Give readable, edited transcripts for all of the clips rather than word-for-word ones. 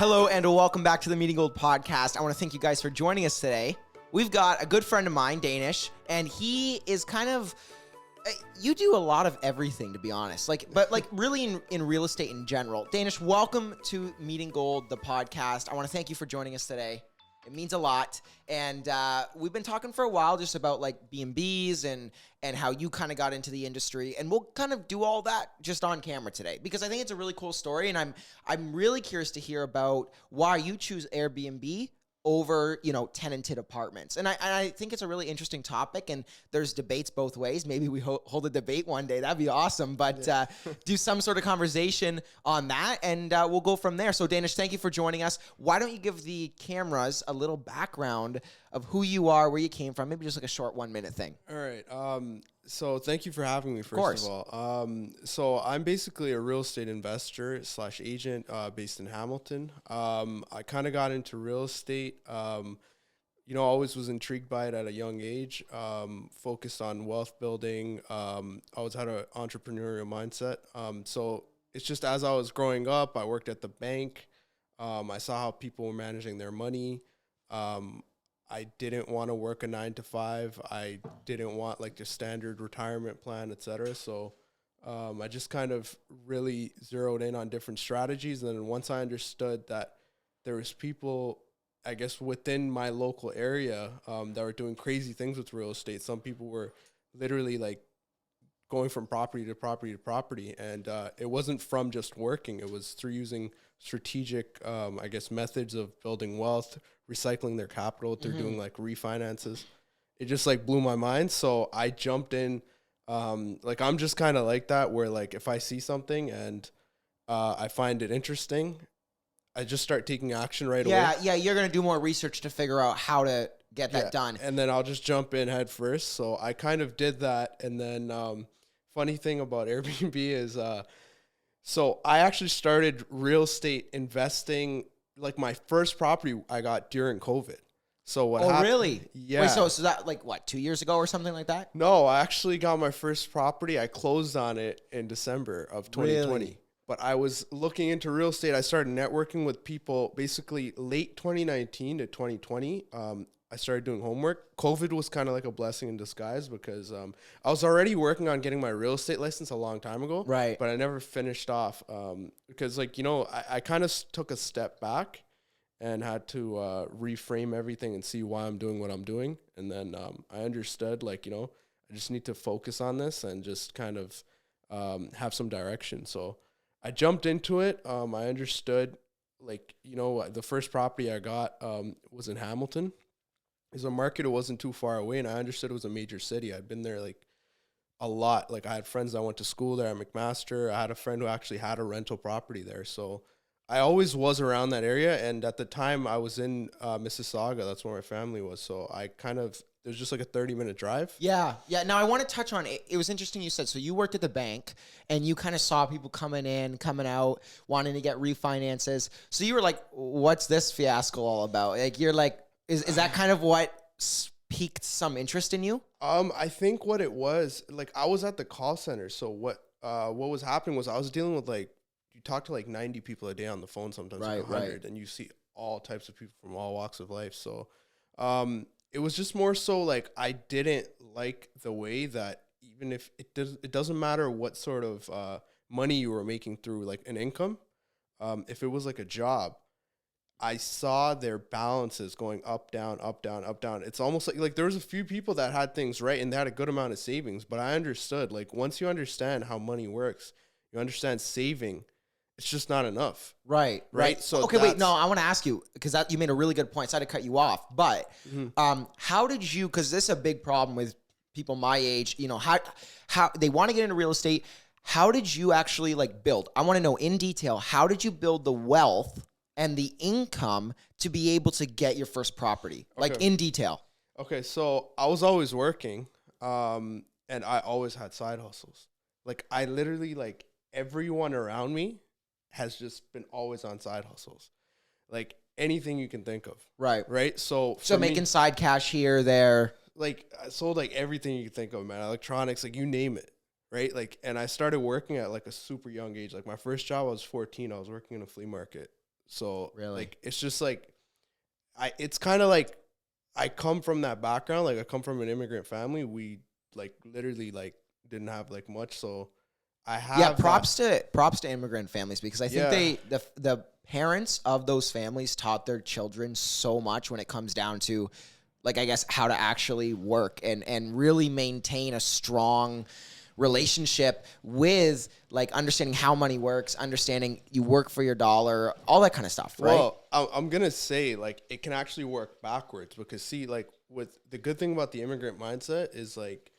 Hello and welcome back to the Meeting Gold podcast. I want to thank you guys for joining us today. We've got a good friend of mine, Danish, and he is kind of, you do a lot of everything, to be honest. But really in real estate in general. Danish, welcome to Meeting Gold, the podcast. I want to thank you for joining us today. It means a lot. And we've been talking for a while just about like B&Bs and how you kind of got into the industry. And we'll kind of do all that just on camera today because I think it's a really cool story. And I'm really curious to hear about why you choose Airbnb over, tenanted apartments. And I think it's a really interesting topic, and there's debates both ways. Maybe we hold a debate one day. That'd be awesome. But do some sort of conversation on that, and we'll go from there. So, Danish, thank you for joining us. Why don't you give the cameras a little background of who you are, where you came from, maybe just like a short 1 minute thing. All right. So thank you for having me, first of all. So I'm basically a real estate investor / agent based in Hamilton. I kind of got into real estate, always was intrigued by it at a young age, focused on wealth building, always had an entrepreneurial mindset. So it's just as I was growing up, I worked at the bank. I saw how people were managing their money. I didn't want to work a 9 to 5. I didn't want like the standard retirement plan, et cetera. So I just kind of really zeroed in on different strategies. And then once I understood that there was people, I guess, within my local area that were doing crazy things with real estate. Some people were literally like going from property to property to property. And it wasn't from just working. It was through using strategic, methods of building wealth, recycling their capital through doing like refinances. It just like blew my mind. So I jumped in. I'm just kind of like that, where like if I see something and I find it interesting, I just start taking action right away. Yeah, you're going to do more research to figure out how to get that done. And then I'll just jump in head first. So I kind of did that. And then funny thing about Airbnb is so I actually started real estate investing. Like my first property I got during COVID. So what happened? Oh, really? Yeah. Wait, so that like what, 2 years ago or something like that? No, I actually got my first property. I closed on it in December of 2020. Really? But I was looking into real estate. I started networking with people basically late 2019 to 2020. I started doing homework. COVID was kind of like a blessing in disguise because I was already working on getting my real estate license a long time ago. Right. But I never finished off because I kind of took a step back and had to reframe everything and see why I'm doing what I'm doing. And then I understood I just need to focus on this and just kind of have some direction. So I jumped into it. I understood the first property I got was in Hamilton. It's a market, it wasn't too far away, and I understood it was a major city. I'd been there a lot. Like I had friends that went to school there at McMaster. I had a friend who actually had a rental property there. So I always was around that area, and at the time I was in Mississauga. That's where my family was. So there's just like a 30-minute drive. Yeah. Now I want to touch on it. It was interesting you said, so you worked at the bank and you kind of saw people coming in, coming out, wanting to get refinances. So you were like, what's this fiasco all about? Like you're like, is that kind of what piqued some interest in you? I think what it was, like I was at the call center. So what was happening was I was dealing with you talk to 90 people a day on the phone, sometimes like 100, and you see all types of people from all walks of life. So it was just more so I didn't like the way that even if it doesn't matter what sort of money you were making through an income, if it was a job, I saw their balances going up, down, up, down, up, down. It's almost like there was a few people that had things right and they had a good amount of savings. But I understood, once you understand how money works, you understand saving, it's just not enough. Right. So okay, wait, no, I want to ask you, because you made a really good point. So I had to cut you off. But how did you, because this is a big problem with people my age, how they want to get into real estate. How did you actually build? I want to know in detail, how did you build the wealth and the income to be able to get your first property, in detail? Okay, so I was always working, and I always had side hustles. I literally, everyone around me has just been always on side hustles. Anything you can think of. Right? So making side cash here, there. I sold, everything you can think of, man. Electronics, you name it. Right? And I started working at, a super young age. My first job, I was 14. I was working in a flea market. So Really? like, it's just like, it's kind of like, I come from that background. Like I come from an immigrant family. We like literally like didn't have like much. So I have props to immigrant families, because I think Yeah. the parents of those families taught their children so much when it comes down to, like, I guess, how to actually work and really maintain a strong relationship with, like, understanding how money works, understanding you work for your dollar, all that kind of stuff, right? Well, I'm gonna say like it can actually work backwards, because see, like, with the good thing about the immigrant mindset is like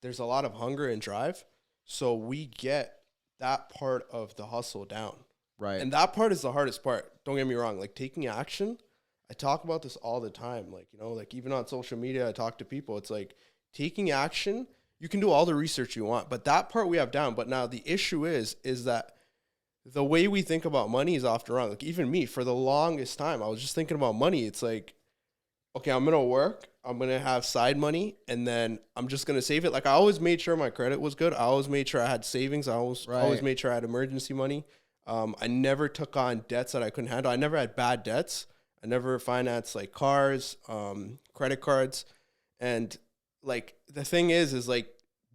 there's a lot of hunger and drive, so we get that part of the hustle down. Right. And that part is the hardest part. Don't get me wrong. Like taking action, I talk about this all the time. Like, you know, like even on social media, I talk to people. It's like taking action. You can do all the research you want, but that part we have down. But now the issue is that the way we think about money is often wrong. Like even me, for the longest time, I was just thinking about money. It's like, okay, I'm going to work. I'm going to have side money, and then I'm just going to save it. Like I always made sure my credit was good. I always made sure I had savings. I always made sure I had emergency money. I never took on debts that I couldn't handle. I never had bad debts. I never financed like cars, credit cards. And like the thing is like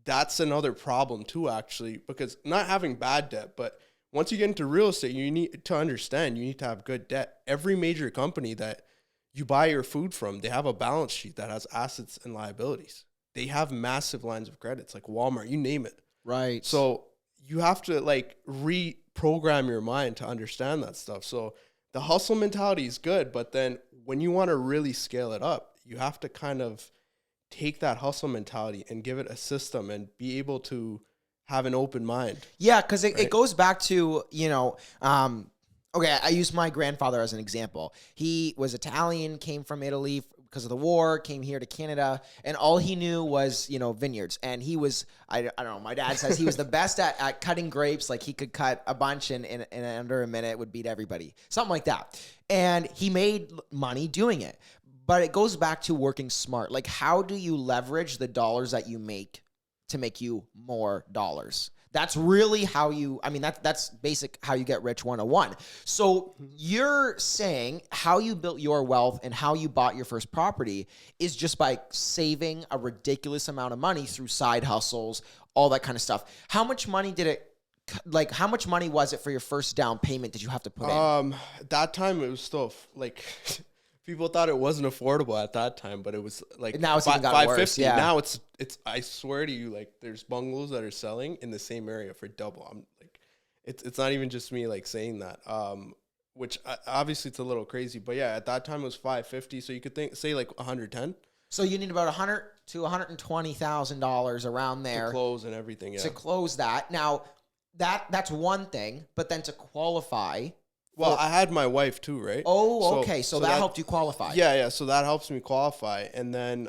that's another problem too, actually, because not having bad debt, but once you get into real estate, you need to understand you need to have good debt. Every major company that you buy your food from, they have a balance sheet that has assets and liabilities. They have massive lines of credits, like Walmart, you name it. Right. So you have to like reprogram your mind to understand that stuff. So the hustle mentality is good, but then when you want to really scale it up, you have to kind of take that hustle mentality and give it a system and be able to have an open mind. Yeah, because it goes back to, you know, okay, I use my grandfather as an example. He was Italian, came from Italy because of the war, came here to Canada, and all he knew was, you know, vineyards. And he was, I don't know, my dad says he was the best at cutting grapes. Like he could cut a bunch in under a minute, would beat everybody. Something like that. And he made money doing it. But it goes back to working smart. Like, how do you leverage the dollars that you make to make you more dollars? That's really how you, I mean, that's basic how you get rich 101. So you're saying how you built your wealth and how you bought your first property is just by saving a ridiculous amount of money through side hustles, all that kind of stuff. How much money did it, like, how much money was it for your first down payment did you have to put in? At that time it was still like people thought it wasn't affordable at that time, but it was like Now it's even got worse. Yeah. Now it's I swear to you, like there's bungalows that are selling in the same area for double. I'm like, it's not even just me like saying that. Which obviously it's a little crazy, but yeah, at that time it was 550. So you could say like 110. So you need about $100,000 to $120,000 around there to close and everything. Yeah. To close that. Now that's one thing, but then to qualify. Well, I had my wife too, right? Oh, okay. So that helped you qualify. Yeah. So that helps me qualify. And then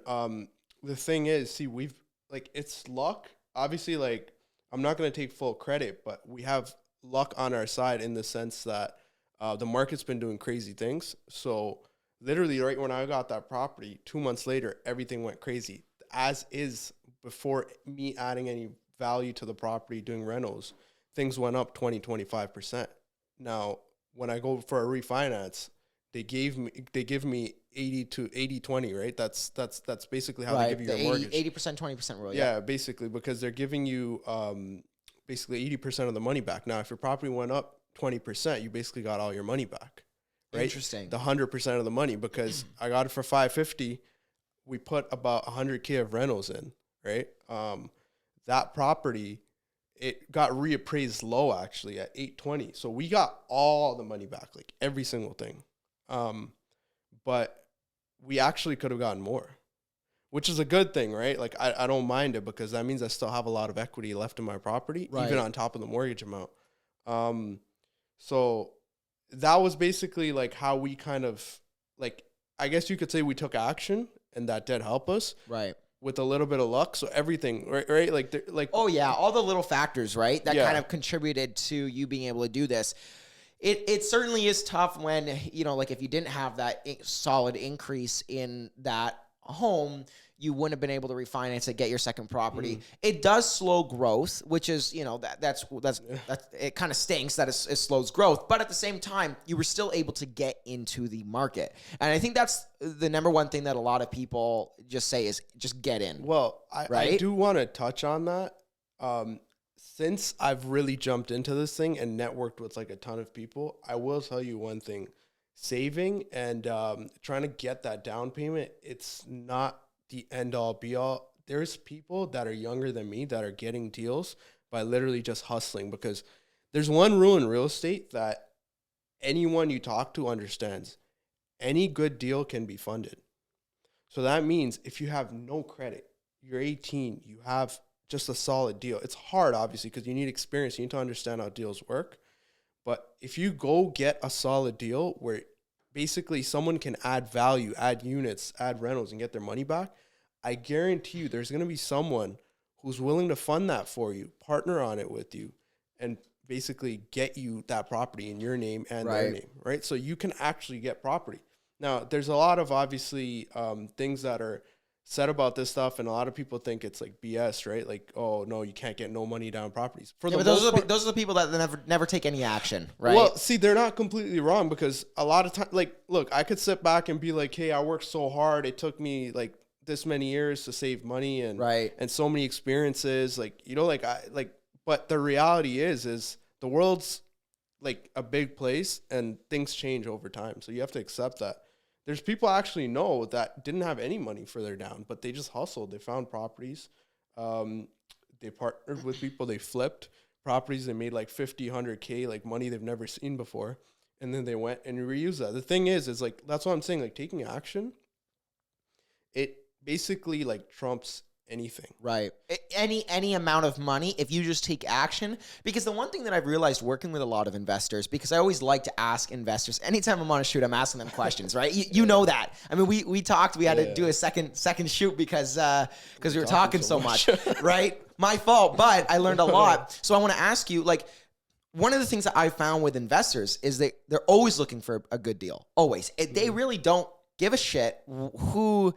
the thing is, see, we've like it's luck. Obviously, like I'm not going to take full credit, but we have luck on our side in the sense that the market's been doing crazy things. So literally, right when I got that property, 2 months later, everything went crazy. As is before me adding any value to the property, doing rentals, things went up 20-25%. Now, when I go for a refinance, they give me 80-20, right? That's basically how they give you your mortgage. 80%, 20% rule. Yeah, basically, because they're giving you basically 80% of the money back. Now, if your property went up 20%, you basically got all your money back. Right? Interesting. The 100% of the money, because I got it for 550. We put about 100K of rentals in, right? That property, it got reappraised low actually at 820. So we got all the money back, like every single thing. But we actually could have gotten more, which is a good thing, right? Like I don't mind it, because that means I still have a lot of equity left in my property, even on top of the mortgage amount. So that was basically like how we kind of like, I guess you could say we took action, and that did help us. Right. With a little bit of luck. So everything, right? Like, oh yeah, all the little factors, right? That kind of contributed to you being able to do this. It certainly is tough when, you know, like if you didn't have that solid increase in that home, you wouldn't have been able to refinance it, get your second property. It does slow growth, which is, you know, that's it kind of stinks that it slows growth. But at the same time, you were still able to get into the market. And I think that's the number one thing that a lot of people just say is just get in. Well, I do want to touch on that. Since I've really jumped into this thing and networked with like a ton of people, I will tell you one thing. Saving and trying to get that down payment, it's not the end all be all. There's people that are younger than me that are getting deals by literally just hustling, because there's one rule in real estate that anyone you talk to understands. Any good deal can be funded. So that means if you have no credit, you're 18, you have just a solid deal. It's hard, obviously, because you need experience. You need to understand how deals work. But if you go get a solid deal where basically someone can add value, add units, add rentals, and get their money back, I guarantee you there's going to be someone who's willing to fund that for you, partner on it with you, and basically get you that property in your name and their name, right? So you can actually get property. Now, there's a lot of obviously things that are said about this stuff, and a lot of people think it's like BS, right? Like, oh no, you can't get no money down properties. But those are the people that never take any action, right? Well, see, they're not completely wrong, because a lot of time, like, look, I could sit back and be like, hey, I worked so hard. It took me like this many years to save money and so many experiences, like, you know, but the reality is the world's like a big place and things change over time. So you have to accept that. There's people I actually know that didn't have any money for their down, but they just hustled. They found properties. They partnered with people. They flipped properties. They made like 50, 100K, like money they've never seen before. And then they went and reused that. The thing is like, that's what I'm saying. Like, taking action, it basically like trumps anything. Right. Any amount of money, if you just take action. Because the one thing that I've realized working with a lot of investors, because I always like to ask investors, anytime I'm on a shoot, I'm asking them questions, right? You know that. I mean, we talked, we had to do a second shoot because we were talking so much, right? My fault, but I learned a lot. So I want to ask you, like, one of the things that I found with investors is they're always looking for a good deal. Always. They really don't give a shit who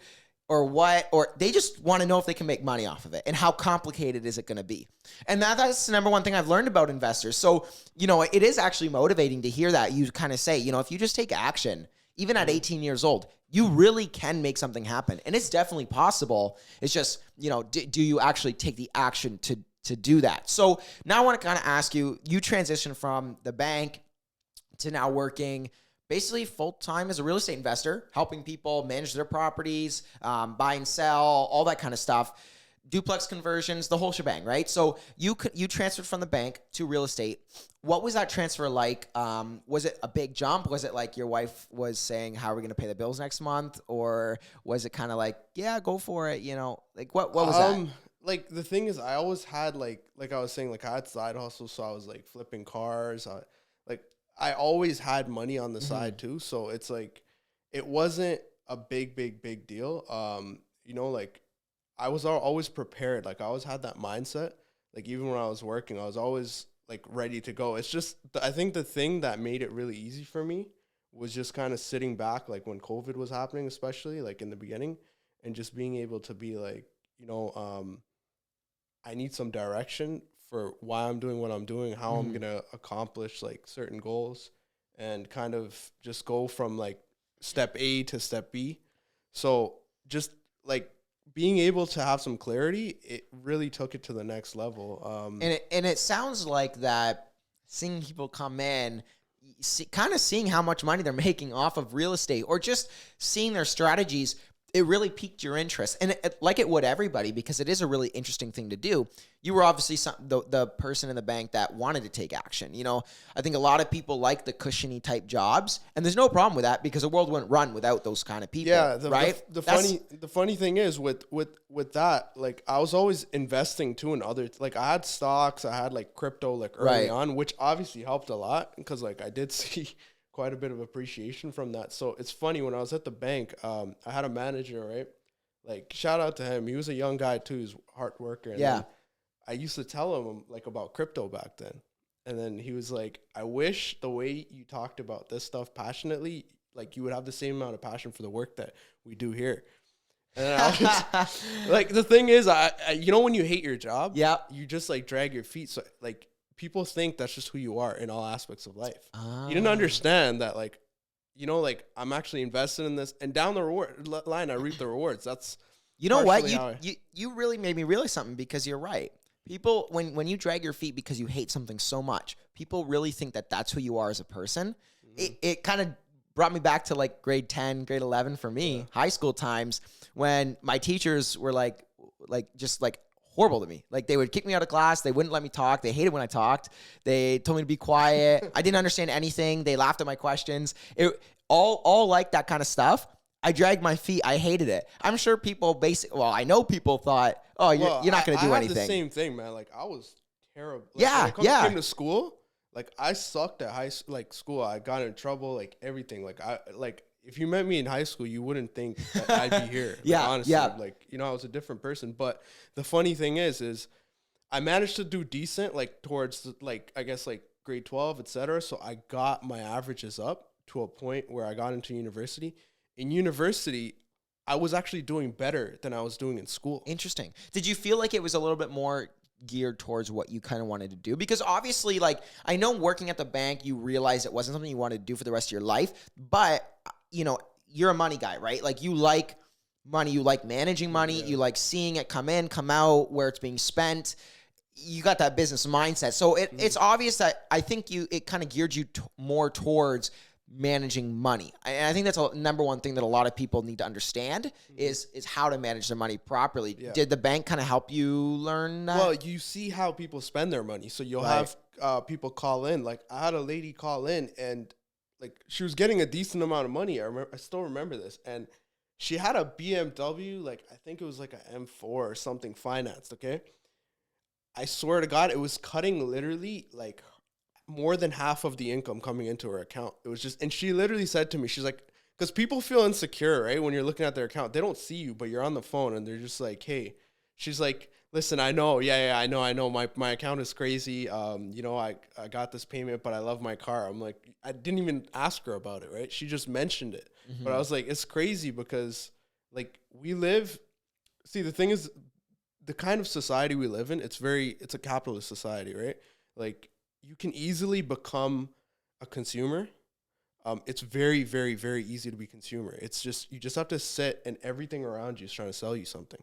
or what, or they just want to know if they can make money off of it and how complicated is it going to be. And that's the number one thing I've learned about investors. So, you know, it is actually motivating to hear that. You kind of say, you know, if you just take action, even at 18 years old, you really can make something happen. And it's definitely possible. It's just, you know, do you actually take the action to do that? So now I want to kind of ask you, you transition from the bank to now working basically full-time as a real estate investor, helping people manage their properties, buy and sell, all that kind of stuff, duplex conversions, the whole shebang, right? So you transferred from the bank to real estate. What was that transfer like? Was it a big jump? Was it like your wife was saying, how are we going to pay the bills next month? Or was it kind of like, yeah, go for it, you know? Like, what was that? Like, the thing is, I always had, like I was saying, like, I had side hustles, so I was, like, flipping cars, I always had money on the side too. So it's like, it wasn't a big deal. You know, like, I was always prepared. Like, I always had that mindset. Like, even when I was working, I was always like ready to go. It's just, I think the thing that made it really easy for me was just kind of sitting back, like when COVID was happening, especially like in the beginning, and just being able to be like, you know, I need some direction for why I'm doing what I'm doing, how I'm going to accomplish like certain goals, and kind of just go from like step A to step B. So just like being able to have some clarity, it really took it to the next level. And it sounds like that, seeing people come in, kind of seeing how much money they're making off of real estate, or just seeing their strategies, it really piqued your interest. And like it would everybody, because it is a really interesting thing to do. You were obviously the person in the bank that wanted to take action. You know, I think a lot of people like the cushiony type jobs, and there's no problem with that, because the world wouldn't run without those kind of people. Yeah, right. The funny thing is with that, like, I was always investing too in other, like, I had stocks, I had like crypto, like early on, which obviously helped a lot, because like I did see quite a bit of appreciation from that. So it's funny, when I was at the bank, I had a manager, right? Like, shout out to him. He was a young guy too. He's a hard worker. And I used to tell him like about crypto back then. And then he was like, I wish the way you talked about this stuff passionately, like you would have the same amount of passion for the work that we do here. And I was like, the thing is, I you know, when you hate your job, yeah, you just like drag your feet. So like people think that's just who you are in all aspects of life. Oh. You didn't understand that, like, you know, like I'm actually invested in this, and down the line, I reap the rewards. That's you know what you really made me realize something, because you're right. People, when you drag your feet because you hate something so much, people really think that that's who you are as a person. It kind of brought me back to like grade 10, grade 11 for me, high school times, when my teachers were like just like horrible to me. Like they would kick me out of class. They wouldn't let me talk. They hated when I talked. They told me to be quiet. I didn't understand anything. They laughed at my questions. It all like that kind of stuff. I dragged my feet. I hated it. I'm sure people I know people thought, oh, you're not going to do anything. I had the same thing, man. Like I was terrible. Like, when I came to school, like I sucked at school. I got in trouble, like everything. Like if you met me in high school, you wouldn't think that I'd be here. Honestly, like, you know, I was a different person. But the funny thing is I managed to do decent, like towards like, I guess like grade 12, etc. So I got my averages up to a point where I got into university. In university, I was actually doing better than I was doing in school. Interesting. Did you feel like it was a little bit more geared towards what you kind of wanted to do? Because obviously, like, I know working at the bank, you realize it wasn't something you wanted to do for the rest of your life, but, you know, you're a money guy, right? Like, you like money, you like managing money, you like seeing it come in, come out, where it's being spent. You got that business mindset. So it's obvious that I think it kind of geared you more towards managing money. And I think that's a number one thing that a lot of people need to understand is how to manage their money properly. Yeah. Did the bank kind of help you learn that? Well, you see how people spend their money. So you'll have people call in. Like I had a lady call in, and like she was getting a decent amount of money. I still remember this. And she had a BMW, like I think it was like a M4 or something financed, okay? I swear to God, it was cutting literally like more than half of the income coming into her account. It was just, and she literally said to me, she's like, because people feel insecure, right? When you're looking at their account, they don't see you, but you're on the phone and they're just like, hey, she's like, listen, I know. Yeah, I know. My account is crazy. You know, I got this payment, but I love my car. I'm like, I didn't even ask her about it, right? She just mentioned it. Mm-hmm. But I was like, it's crazy because like the thing is, the kind of society we live in, it's a capitalist society, right? Like, you can easily become a consumer. It's very, very, very easy to be a consumer. It's just, you just have to sit and everything around you is trying to sell you something.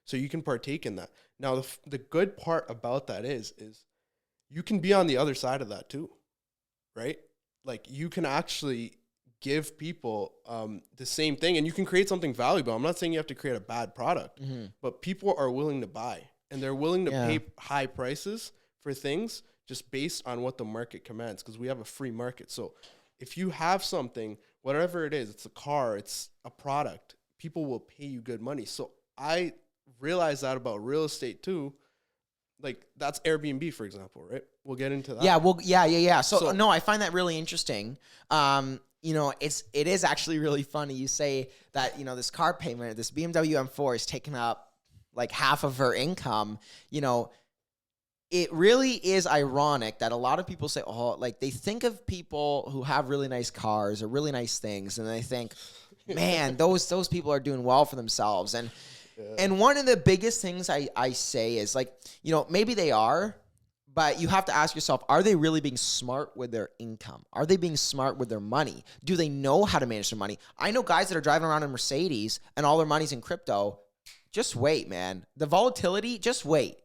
So you can partake in that. Now, the good part about that is you can be on the other side of that too, right? Like you can actually give people the same thing and you can create something valuable. I'm not saying you have to create a bad product, but people are willing to buy and they're willing to pay high prices for things just based on what the market commands, because we have a free market. So if you have something, whatever it is, it's a car, it's a product, people will pay you good money. So I realized that about real estate too. Like that's Airbnb, for example, right? We'll get into that. Yeah. So no, I find that really interesting. You know, it is actually really funny. You say that, you know, this car payment, this BMW M4 is taking up like half of her income. You know, it really is ironic that a lot of people say, oh, like they think of people who have really nice cars or really nice things, and they think, man, those people are doing well for themselves. And one of the biggest things I say is like, you know, maybe they are, but you have to ask yourself, are they really being smart with their income? Are they being smart with their money? Do they know how to manage their money? I know guys that are driving around in Mercedes and all their money's in crypto. Just wait, man. The volatility, just wait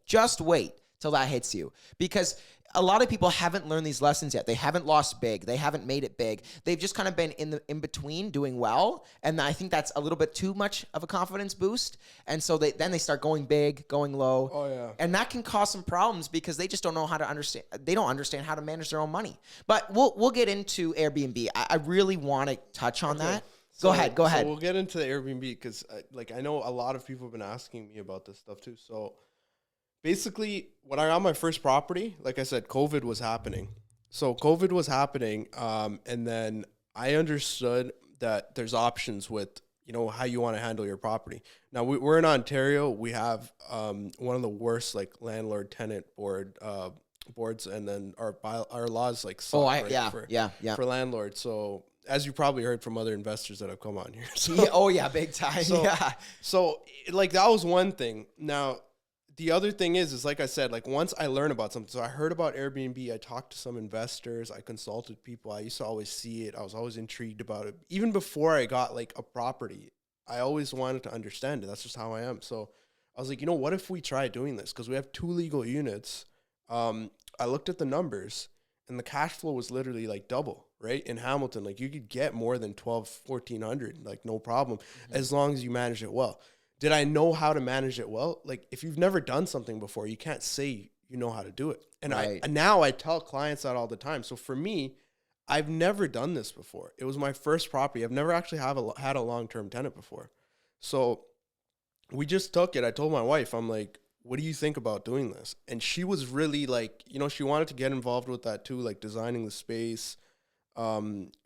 till that hits you, because a lot of people haven't learned these lessons yet. They haven't lost big. They haven't made it big. They've just kind of been in between doing well. And I think that's a little bit too much of a confidence boost. And so then they start going big, going low. Oh, yeah. And that can cause some problems because they just don't know how to understand. They don't understand how to manage their own money. But we'll get into Airbnb. I really want to touch on that. Go ahead. So we'll get into the Airbnb because I know a lot of people have been asking me about this stuff too. So basically, when I got my first property, like I said, COVID was happening. So COVID was happening, and then I understood that there's options with, you know, how you want to handle your property. Now, we're in Ontario. We have one of the worst, like, landlord-tenant boards, and then our laws, like, suck, for landlords. So as you probably heard from other investors that have come on here. So, yeah, oh yeah, big time. Yeah. So like that was one thing. Now, the other thing is like I said, like once I learned about something, so I heard about Airbnb, I talked to some investors, I consulted people. I used to always see it. I was always intrigued about it. Even before I got like a property, I always wanted to understand it. That's just how I am. So I was like, what if we try doing this? Because we have 2 legal units. I looked at the numbers and the cash flow was literally like double, right? In Hamilton, like you could get more than 1,400, like no problem, as long as you manage it well. Did I know how to manage it well? Like if you've never done something before, you can't say you know how to do it. And now I tell clients that all the time. So for me, I've never done this before. It was my first property. I've never actually had a long-term tenant before. So we just took it. I told my wife, I'm like, what do you think about doing this? And she was really like, she wanted to get involved with that too, like designing the space.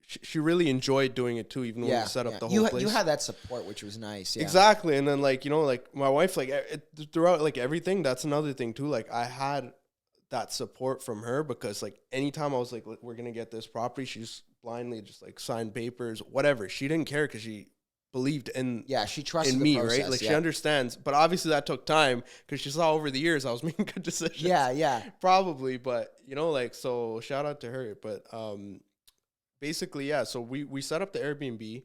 She really enjoyed doing it too, even when we set up the whole place. You had that support, which was nice. Yeah. Exactly. And then like, like my wife, like throughout like everything, that's another thing too. Like I had that support from her because like anytime I was like, we're going to get this property, she just blindly just like signed papers, whatever. She didn't care because she believed in she trusted in me, the process, right? Like she understands, but obviously that took time because she saw over the years I was making good decisions. Yeah. Probably, but like so shout out to her. But basically, so we set up the Airbnb,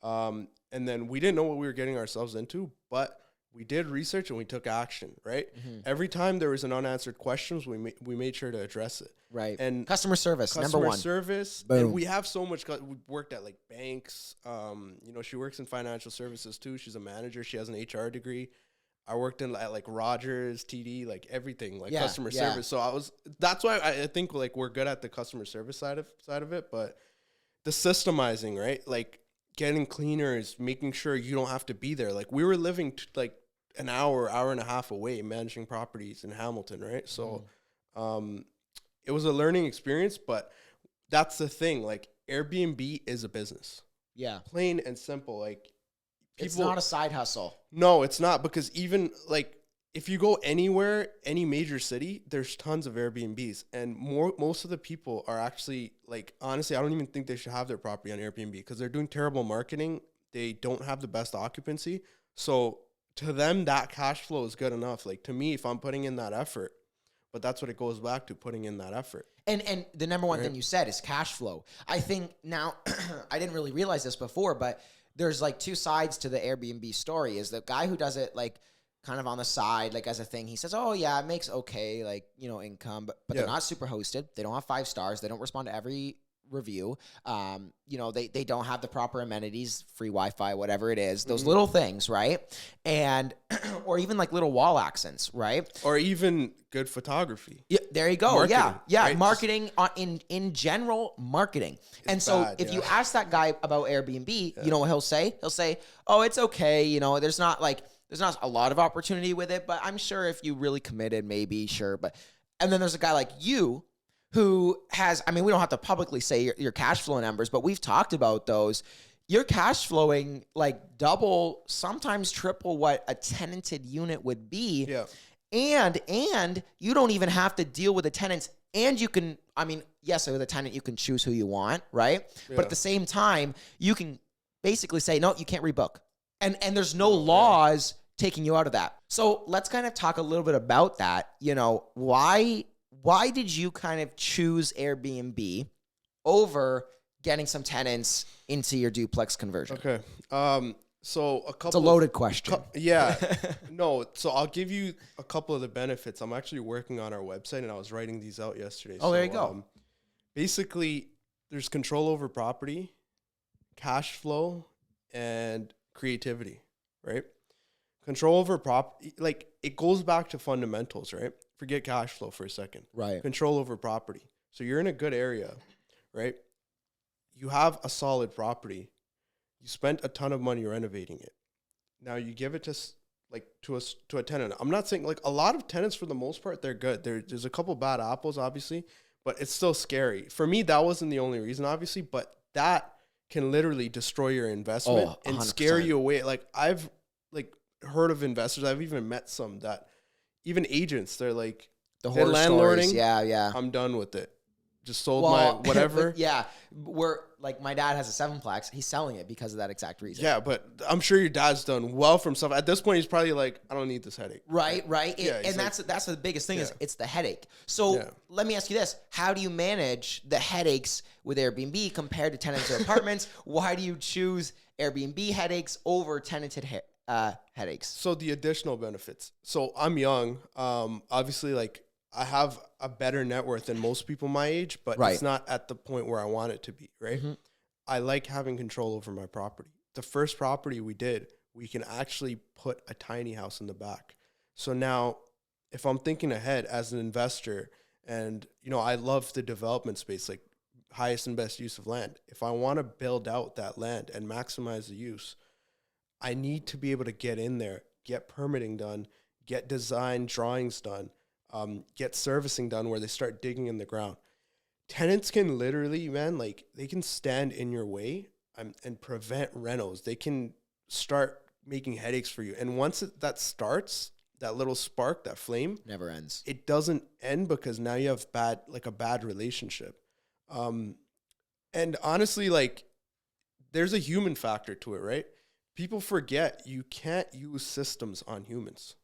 and then we didn't know what we were getting ourselves into, but we did research and we took action, right? Every time there was an unanswered questions, we made sure to address it. Right. And customer service, number one. Customer service. Boom. And we have so much, we worked at like banks. She works in financial services too. She's a manager. She has an HR degree. I worked at like Rogers, TD, like everything, like customer service. So that's why I think like we're good at the customer service side of it, but the systemizing, right? Like getting cleaners, making sure you don't have to be there. Like we were living like an hour and a half away managing properties in Hamilton, right? So it was a learning experience, but that's the thing. Like Airbnb is a business. Yeah. Plain and simple. Like it's not a side hustle. No, it's not, because even like if you go anywhere, any major city, there's tons of Airbnbs, and most of the people are actually like, honestly, I don't even think they should have their property on Airbnb because they're doing terrible marketing. They don't have the best occupancy. So to them, that cash flow is good enough. Like to me, if I'm putting in that effort, but that's what it goes back to, putting in that effort. And the number one thing you said is cash flow. I think now, I didn't really realize this before, but there's like 2 sides to the Airbnb story. Is the guy who does it like kind of on the side, like as a thing, he says, oh yeah, it makes okay, like, income, but they're not super hosted. They don't have 5 stars. They don't respond to every review. They don't have the proper amenities, free Wi-Fi, whatever it is, those little things, right? And or even like little wall accents, right? Or even good photography. Yeah, there you go. Marketing, right? Marketing in general, marketing. And so if you ask that guy about Airbnb, you know what he'll say? He'll say, "Oh, it's okay, there's not a lot of opportunity with it, but I'm sure if you really committed, maybe, sure." But and then there's a guy like you who has, we don't have to publicly say your cash flow numbers, but we've talked about those. You're cash flowing like double, sometimes triple what a tenanted unit would be. Yeah. And you don't even have to deal with the tenants. And you can, yes, with a tenant, you can choose who you want, right? Yeah. But at the same time, you can basically say, no, you can't rebook. And there's no laws taking you out of that. So let's kind of talk a little bit about that. Why did you kind of choose Airbnb over getting some tenants into your duplex conversion? Okay. So it's a loaded question. No. So I'll give you a couple of the benefits. I'm actually working on our website and I was writing these out yesterday. Oh, there you go. Basically, there's control over property, cash flow, and creativity, right? Control over property, like it goes back to fundamentals, right? Forget cash flow for a second. Right. Control over property. So you're in a good area, right? You have a solid property. You spent a ton of money renovating it. Now you give it to a tenant. I'm not saying like a lot of tenants for the most part, they're good. There's a couple bad apples, obviously, but it's still scary. For me, that wasn't the only reason, obviously, but that can literally destroy your investment and scare you away. Like I've heard of investors. I've even met some that even agents, they're like, the horror landlording. Stories. Yeah. I'm done with it. just sold my whatever. Yeah, we're like, my dad has a 7-plex. He's selling it because of that exact reason. Yeah, but I'm sure your dad's done well for himself. At this point, he's probably like, I don't need this headache. Right. And like, that's the biggest thing is it's the headache. So let me ask you this. How do you manage the headaches with Airbnb compared to tenants or apartments? Why do you choose Airbnb headaches over tenanted headaches? So the additional benefits. So I'm young. Obviously, like, I have a better net worth than most people my age, but it's not at the point where I want it to be, right? Mm-hmm. I like having control over my property. The first property we did, we can actually put a tiny house in the back. So now, if I'm thinking ahead as an investor, and, you know, I love the development space, like highest and best use of land. If I want to build out that land and maximize the use, I need to be able to get in there, get permitting done, get design drawings done, get servicing done where they start digging in the ground. Tenants can literally, man, like, they can stand in your way and prevent renos. They can start making headaches for you. And once that starts, that little spark, that flame never ends. It doesn't end because now you have a bad relationship. And honestly, like, there's a human factor to it, right? People forget you can't use systems on humans.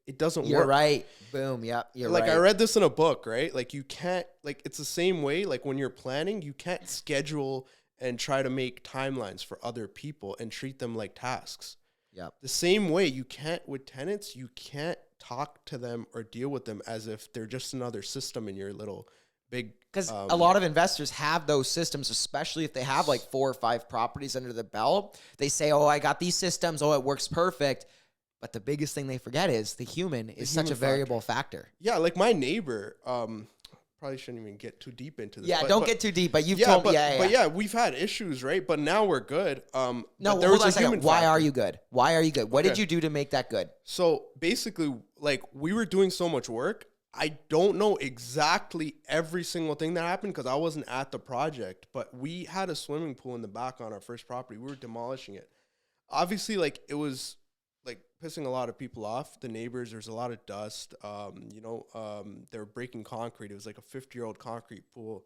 It doesn't work. You're right. Boom. Yep. You're right. Like, I read this in a book, right? Like, you can't, like, it's the same way. Like, when you're planning, you can't schedule and try to make timelines for other people and treat them like tasks. Yep. The same way you can't with tenants, you can't talk to them or deal with them as if they're just another system in your little big. Because a lot of investors have those systems, especially if they have like 4 or 5 properties under the belt. They say, oh, I got these systems. Oh, it works perfect. But the biggest thing they forget is the human is such a variable factor. Yeah, like my neighbor, probably shouldn't even get too deep into this. Yeah, don't get too deep, but you've told me. But yeah, we've had issues, right? But now we're good. No, there was a second. Why are you good? Why are you good? What did you do to make that good? So basically, like, we were doing so much work. I don't know exactly every single thing that happened because I wasn't at the project, but we had a swimming pool in the back on our first property. We were demolishing it. Obviously, like, it was like pissing a lot of people off. The neighbors, there's a lot of dust. They were breaking concrete. It was like a 50-year-old concrete pool,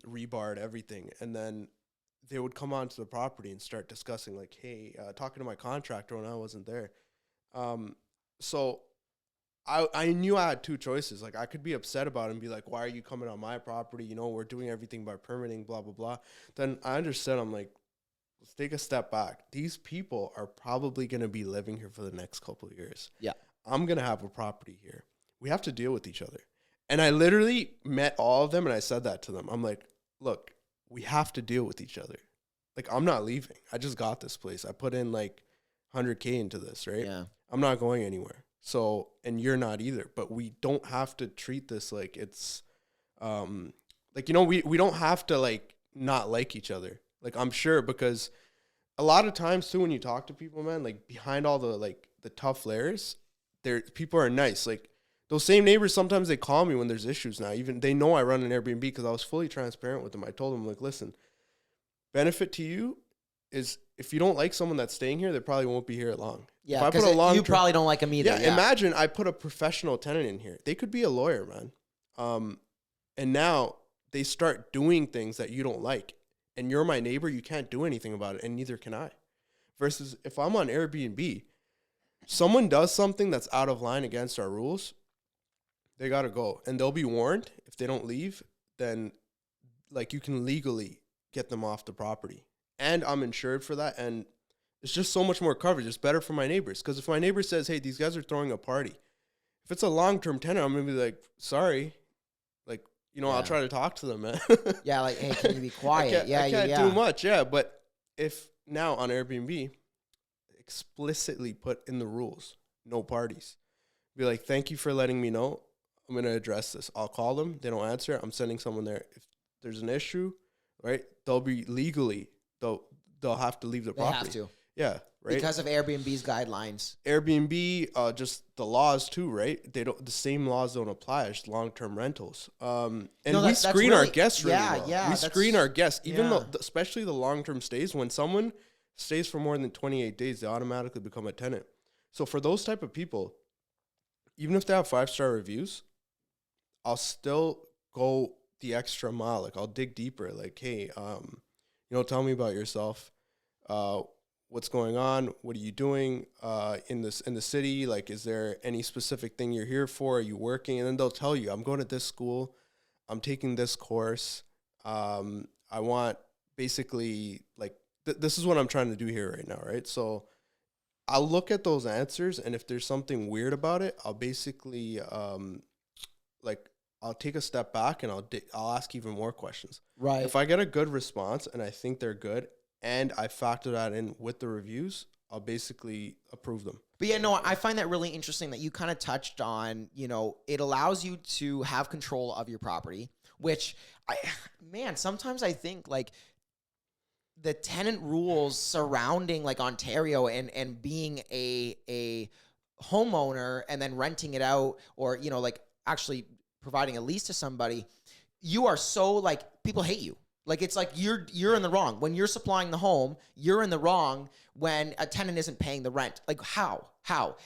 rebarred, everything. And then they would come onto the property and start discussing, like, hey, talking to my contractor when I wasn't there. So I knew I had 2 choices. Like, I could be upset about it and be like, why are you coming on my property? You know, we're doing everything by permitting, blah, blah, blah. Then I understood. I'm like, let's take a step back. These people are probably going to be living here for the next couple of years. Yeah. I'm going to have a property here. We have to deal with each other. And I literally met all of them and I said that to them. I'm like, look, we have to deal with each other. Like, I'm not leaving. I just got this place. I put in like $100K into this, right? Yeah. I'm not going anywhere. So, and you're not either, but we don't have to treat this like it's, like, you know, we don't have to like not like each other. Like, I'm sure, because a lot of times too, when you talk to people, man, like, behind all the, like, the tough layers, people are nice. Like, those same neighbors, sometimes they call me when there's issues now. Even they know I run an Airbnb because I was fully transparent with them. I told them, like, listen, benefit to you is if you don't like someone that's staying here, they probably won't be here long. Yeah, because you probably don't like them either. Yeah, imagine I put a professional tenant in here. They could be a lawyer, man. And now they start doing things that you don't like. And you're my neighbor, you can't do anything about it, and neither can I. Versus if I'm on Airbnb, someone does something that's out of line against our rules, they got to go. And they'll be warned. If they don't leave, then, like, you can legally get them off the property. And I'm insured for that, and it's just so much more coverage. It's better for my neighbors. Because if my neighbor says, hey, these guys are throwing a party, if it's a long-term tenant, I'm going to be like, sorry. Like, you know, I'll try to talk to them, man. Yeah, like, hey, can you be quiet? I can't do much, but if now on Airbnb, explicitly put in the rules, no parties. Be like, thank you for letting me know. I'm going to address this. I'll call them. They don't answer. I'm sending someone there. If there's an issue, right, they'll be legally, they'll have to leave the property. They have to. Yeah, right. Because of Airbnb's guidelines. Airbnb, just the laws too, right? The same laws don't apply as long-term rentals. And we screen our guests really well. Yeah, we screen our guests, even though, especially the long-term stays. When someone stays for more than 28 days, they automatically become a tenant. So for those type of people, even if they have 5-star reviews, I'll still go the extra mile. Like I'll dig deeper. Like, hey, tell me about yourself. What's going on? What are you doing in the city? Like, is there any specific thing you're here for? Are you working? And then they'll tell you, I'm going to this school. I'm taking this course. I want basically like this is what I'm trying to do here right now, right? So I'll look at those answers, and if there's something weird about it, I'll basically I'll take a step back and I'll ask even more questions. Right. If I get a good response and I think they're good, and I factor that in with the reviews, I'll basically approve them. But yeah, no, I find that really interesting that you kind of touched on, it allows you to have control of your property, which sometimes I think like the tenant rules surrounding like Ontario and being a homeowner and then renting it out, or, like actually providing a lease to somebody, you are so like, people hate you. Like, it's like you're in the wrong. When you're supplying the home, you're in the wrong when a tenant isn't paying the rent. Like, how?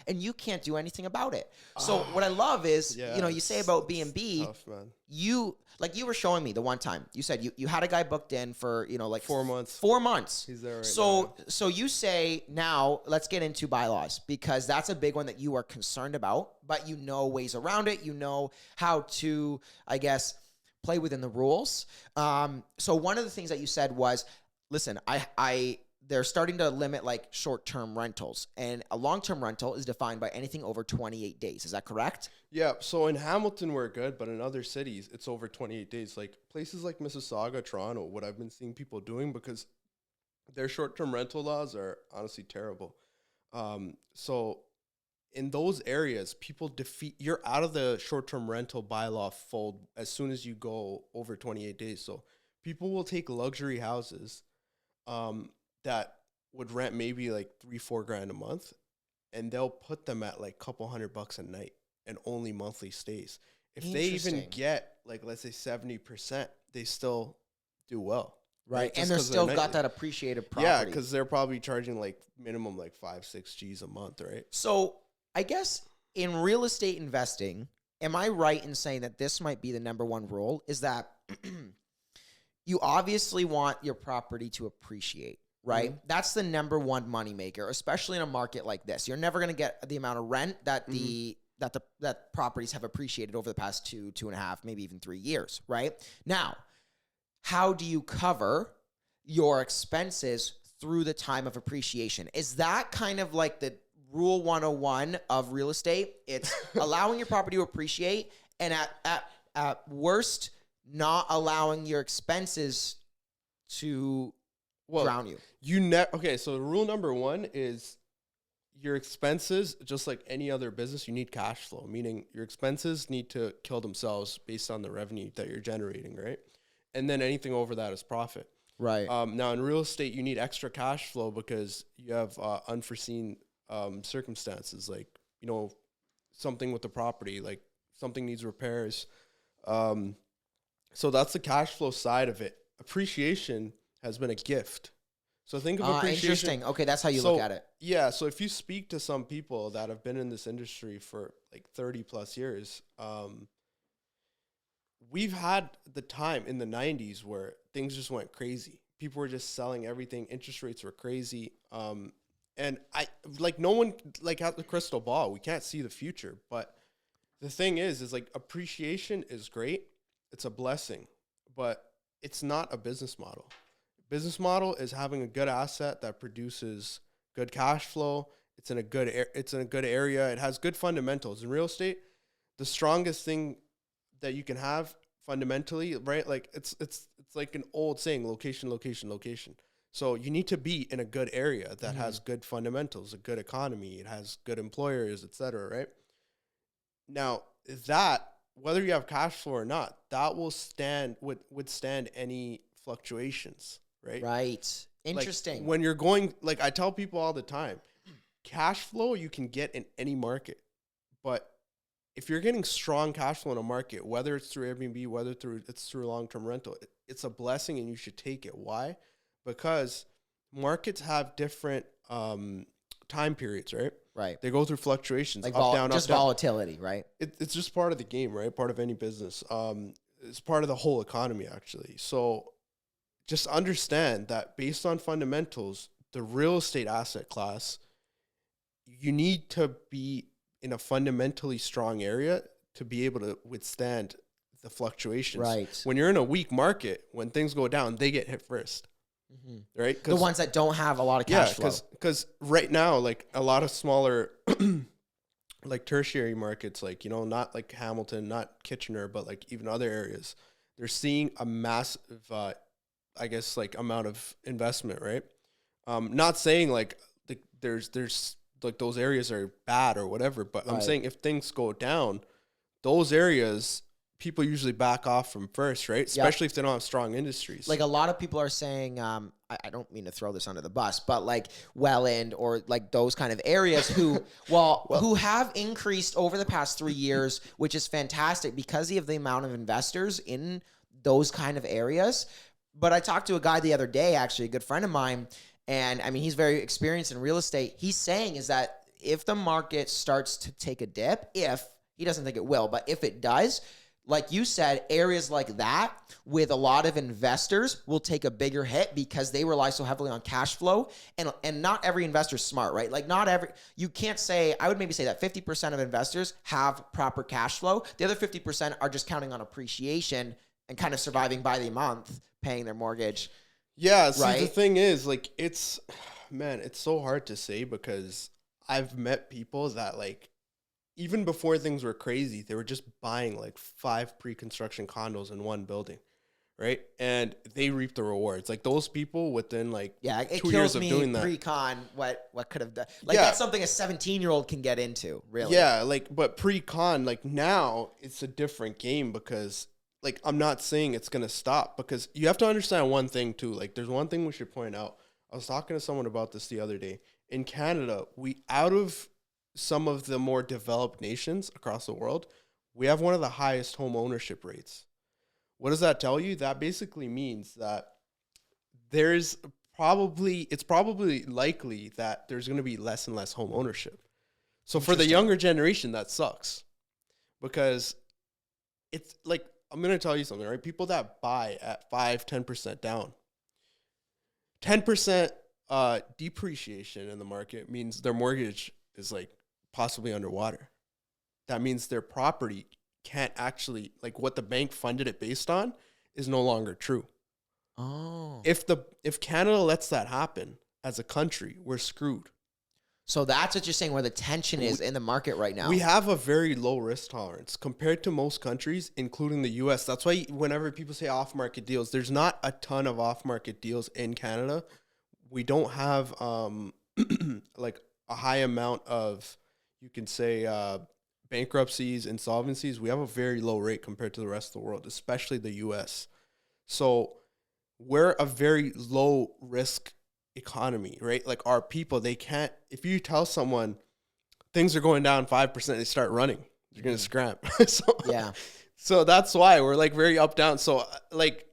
And you can't do anything about it. So what I love is, you say about B&B, tough, man. you were showing me the one time. You said you had a guy booked in for, like 4 months. 4 months. He's there right now. So you say, now let's get into bylaws, because that's a big one that you are concerned about, but you know ways around it. You know how to, I guess, play within the rules. So one of the things that you said was, listen, they're starting to limit like short-term rentals, and a long-term rental is defined by anything over 28 days. Is that correct? Yeah. So in Hamilton, we're good, but in other cities, it's over 28 days. Like places like Mississauga, Toronto, what I've been seeing people doing, because their short-term rental laws are honestly terrible. So in those areas, you're out of the short-term rental bylaw fold as soon as you go over 28 days. So people will take luxury houses that would rent maybe like $3-4 grand a month, and they'll put them at like $200 a night and only monthly stays. If they even get like, let's say 70%, they still do well. Right. And they're still got that appreciated property. Yeah, because they're probably charging like minimum like 5-6 G's a month, right? So I guess in real estate investing, am I right in saying that this might be the number one rule, is that you obviously want your property to appreciate, right? Mm-hmm. That's the number one moneymaker, especially in a market like this. You're never going to get the amount of rent that that properties have appreciated over the past 2.5, maybe even 3 years, right? Now, how do you cover your expenses through the time of appreciation? Is that kind of like the rule 101 of real estate? It's allowing your property to appreciate, and at worst, not allowing your expenses to drown you. Okay, so rule number one is your expenses, just like any other business, you need cash flow, meaning your expenses need to kill themselves based on the revenue that you're generating, right? And then anything over that is profit. Right. Now, in real estate, you need extra cash flow because you have unforeseen circumstances, like, something with the property, like something needs repairs. So that's the cash flow side of it. Appreciation has been a gift. So think of appreciation. Interesting. Okay, that's how you look at it. Yeah, so if you speak to some people that have been in this industry for like 30 plus years, we've had the time in the 90s where things just went crazy. People were just selling everything. Interest rates were crazy. And no one has the crystal ball. We can't see the future. But the thing is like appreciation is great. It's a blessing, but it's not a business model. Business model is having a good asset that produces good cash flow. It's in a good area. It has good fundamentals. In real estate, the strongest thing that you can have fundamentally, right? Like it's like an old saying, location, location, location. So you need to be in a good area that has good fundamentals, a good economy. It has good employers, et cetera, right? Now that, whether you have cash flow or not, that will withstand any fluctuations, right? Right. Interesting. Like when you're going, like I tell people all the time, cash flow you can get in any market, but if you're getting strong cash flow in a market, whether it's through Airbnb, whether it's through long-term rental, it's a blessing and you should take it. Why? Because markets have different time periods, right? Right. They go through fluctuations, like up, down, just up, down. Volatility, right? It's just part of the game, right? Part of any business. It's part of the whole economy, actually. So just understand that based on fundamentals, the real estate asset class, you need to be in a fundamentally strong area to be able to withstand the fluctuations. Right. When you're in a weak market, when things go down, they get hit first. Right? The ones that don't have a lot of cash flow. Because right now, like a lot of smaller, like tertiary markets, like, you know, not like Hamilton, not Kitchener, but like even other areas, they're seeing a massive, I guess, like amount of investment, right? Not saying like there's like those areas are bad or whatever, but I'm saying if things go down, those areas people usually back off from first, right? Especially if they don't have strong industries. Like a lot of people are saying, I don't mean to throw this under the bus, but like Welland or like those kind of areas who, who have increased over the past 3 years, which is fantastic because of the amount of investors in those kind of areas. But I talked to a guy the other day, actually, a good friend of mine, and I mean, he's very experienced in real estate. He's saying is that if the market starts to take a dip, if he doesn't think it will, but if it does, like you said, areas like that with a lot of investors will take a bigger hit because they rely so heavily on cash flow. And not every investor's smart, right? Like you can't say, I would maybe say that 50% of investors have proper cash flow. The other 50% are just counting on appreciation and kind of surviving by the month, paying their mortgage. Yeah, see, right? The thing is, like, it's so hard to say because I've met people that, like, even before things were crazy, they were just buying like 5 pre-construction condos in one building, right? And they reap the rewards. Like those people within like 2 years of doing that. Pre-con, what could have done? Like that's something a 17-year-old can get into, really. Yeah, like, but pre-con, like now it's a different game because like I'm not saying it's gonna stop because you have to understand one thing too. Like there's one thing we should point out. I was talking to someone about this the other day. In Canada, out of some of the more developed nations across the world, we have one of the highest home ownership rates. What does that tell you? That basically means that it's probably likely that there's going to be less and less home ownership. So for the younger generation, that sucks because it's like, I'm going to tell you something, right? People that buy at 5-10% down, 10% depreciation in the market means their mortgage is like possibly underwater. That means their property can't actually, like what the bank funded it based on is no longer true. Oh. If Canada lets that happen as a country, we're screwed. So that's what you're saying where the tension is in the market right now. We have a very low risk tolerance compared to most countries, including the US. That's why whenever people say off-market deals, there's not a ton of off-market deals in Canada. We don't have like a high amount of, you can say, bankruptcies, insolvencies. We have a very low rate compared to the rest of the world, especially the US. So we're a very low risk economy, right? Like our people, they can't, if you tell someone things are going down 5%, they start running. You're going to scram. So that's why we're like very up down. So like,